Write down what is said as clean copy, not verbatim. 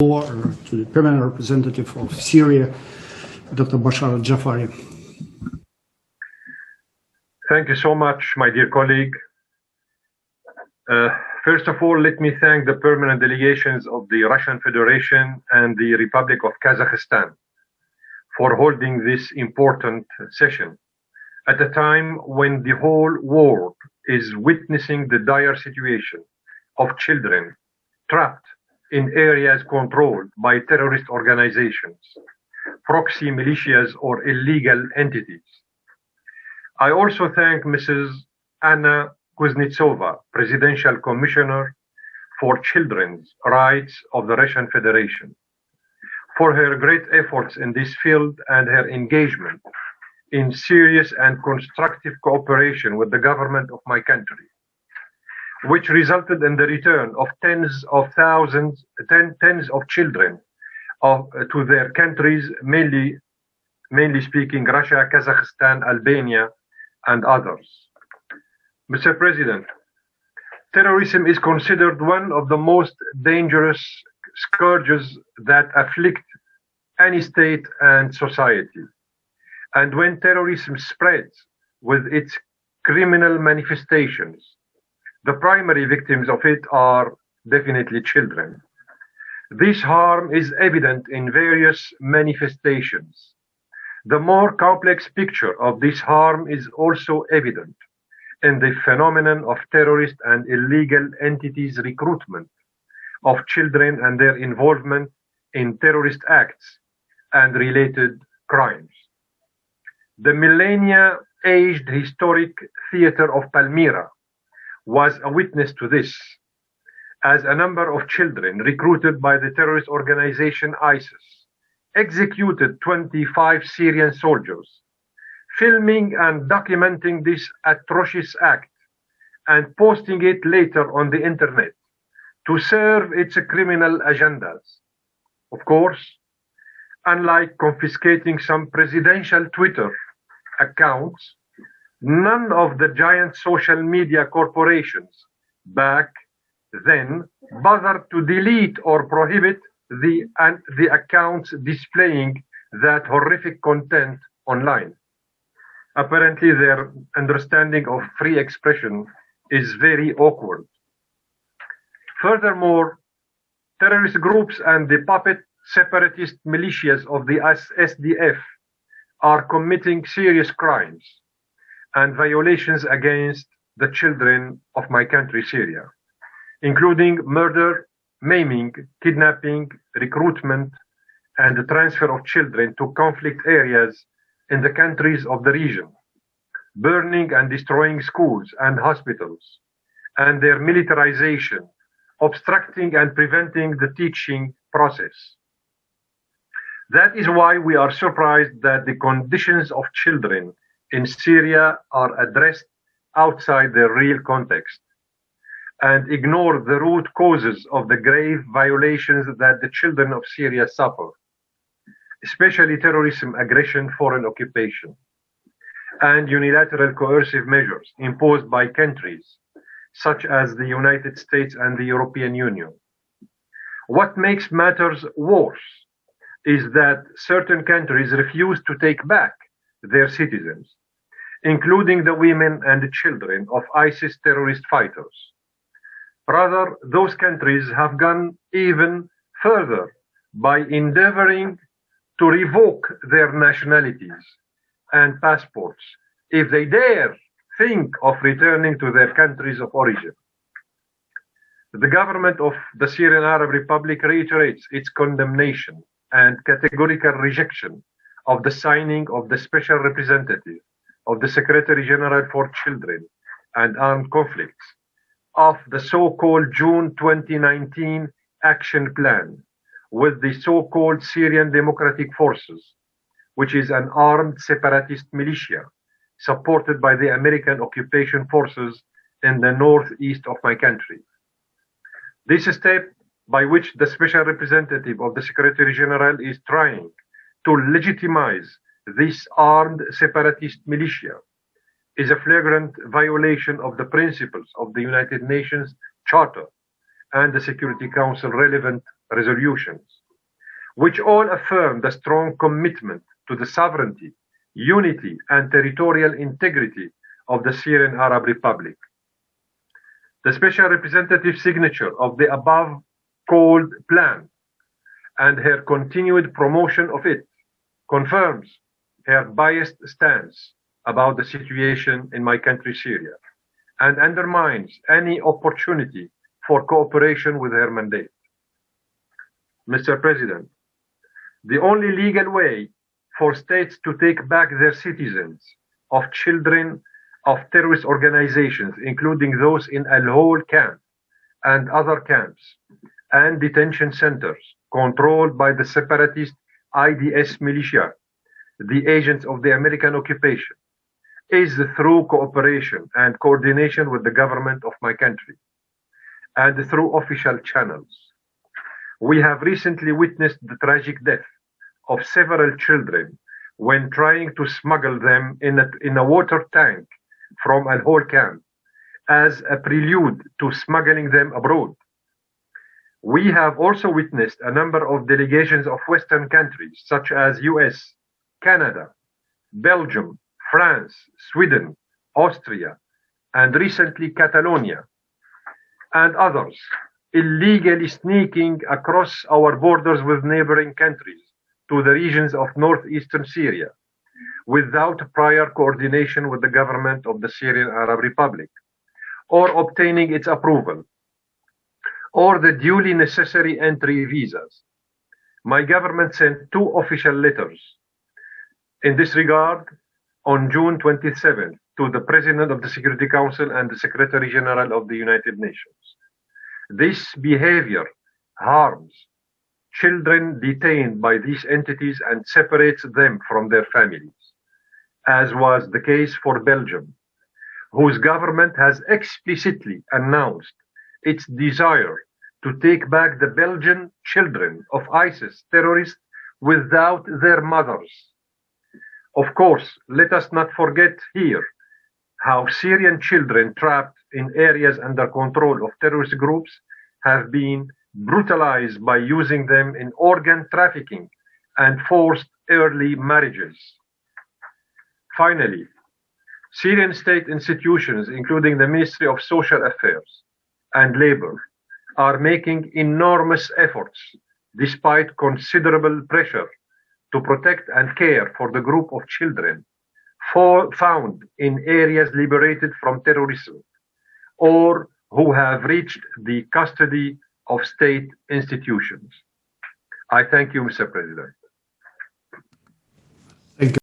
floor to the permanent representative of Syria, Dr. Bashar al-Jafari. Thank you so much, my dear colleague. First of all, let me thank the permanent delegations of the Russian Federation and the Republic of Kazakhstan for holding this important session at a time when the whole world is witnessing the dire situation of children trapped in areas controlled by terrorist organizations, proxy militias, or illegal entities. I also thank Mrs. Anna Kuznetsova, Presidential Commissioner for Children's Rights of the Russian Federation, for her great efforts in this field and her engagement in serious and constructive cooperation with the government of my country, which resulted in the return of tens of children to their countries, mainly speaking Russia, Kazakhstan, Albania, and others. Mr. President, terrorism is considered one of the most dangerous scourges that afflict any state and society. And when terrorism spreads with its criminal manifestations, the primary victims of it are definitely children. This harm is evident in various manifestations. The more complex picture of this harm is also evident in the phenomenon of terrorist and illegal entities' recruitment of children and their involvement in terrorist acts and related crimes. The millennia-aged historic theater of Palmyra was a witness to this, as a number of children recruited by the terrorist organization ISIS executed 25 Syrian soldiers, filming and documenting this atrocious act and posting it later on the internet to serve its criminal agendas. Of course, unlike confiscating some presidential Twitter accounts, none of the giant social media corporations back then bothered to delete or prohibit the accounts displaying that horrific content online. Apparently, their understanding of free expression is very awkward. Furthermore, terrorist groups and the puppet separatist militias of the SDF are committing serious crimes and violations against the children of my country, Syria, including murder, maiming, kidnapping, recruitment, and the transfer of children to conflict areas in the countries of the region, burning and destroying schools and hospitals, and their militarization, obstructing and preventing the teaching process. That is why we are surprised that the conditions of children in Syria are addressed outside their real context and ignore the root causes of the grave violations that the children of Syria suffer, especially terrorism, aggression, foreign occupation, and unilateral coercive measures imposed by countries such as the United States and the European Union. What makes matters worse is that certain countries refuse to take back their citizens, including the women and the children of ISIS terrorist fighters. Rather, those countries have gone even further by endeavoring to revoke their nationalities and passports if they dare think of returning to their countries of origin. The government of the Syrian Arab Republic reiterates its condemnation and categorical rejection of the signing of the Special Representative of the Secretary General for Children and Armed Conflicts of the so-called June 2019 Action Plan with the so-called Syrian Democratic Forces, which is an armed separatist militia supported by the American occupation forces in the northeast of my country. This step by which the Special Representative of the Secretary General is trying to legitimize this armed separatist militia is a flagrant violation of the principles of the United Nations Charter and the Security Council relevant resolutions, which all affirm the strong commitment to the sovereignty, unity, and territorial integrity of the Syrian Arab Republic. The Special Representative's signature of the above called plan and her continued promotion of it confirms her biased stance about the situation in my country, Syria, and undermines any opportunity for cooperation with her mandate. Mr. President, the only legal way for states to take back their citizens of children of terrorist organizations, including those in Al-Hol camp and other camps and detention centers controlled by the separatist IDS militia, the agents of the American occupation, is through cooperation and coordination with the government of my country and through official channels. We have recently witnessed the tragic death of several children when trying to smuggle them in a water tank from Al-Hol camp as a prelude to smuggling them abroad. We have also witnessed a number of delegations of Western countries such as US, Canada, Belgium, France, Sweden, Austria, and recently Catalonia, and others, illegally sneaking across our borders with neighboring countries to the regions of northeastern Syria without prior coordination with the government of the Syrian Arab Republic, or obtaining its approval, or the duly necessary entry visas. My government sent 2 official letters in this regard on June 27th to the President of the Security Council and the Secretary General of the United Nations. This behavior harms children detained by these entities and separates them from their families, as was the case for Belgium, whose government has explicitly announced its desire to take back the Belgian children of ISIS terrorists without their mothers. Of course, let us not forget here how Syrian children trapped in areas under control of terrorist groups have been brutalized by using them in organ trafficking and forced early marriages. Finally, Syrian state institutions, including the Ministry of Social Affairs and Labor, are making enormous efforts, despite considerable pressure, to protect and care for the group of children found in areas liberated from terrorism or who have reached the custody of state institutions. I thank you, Mr. President. Thank you.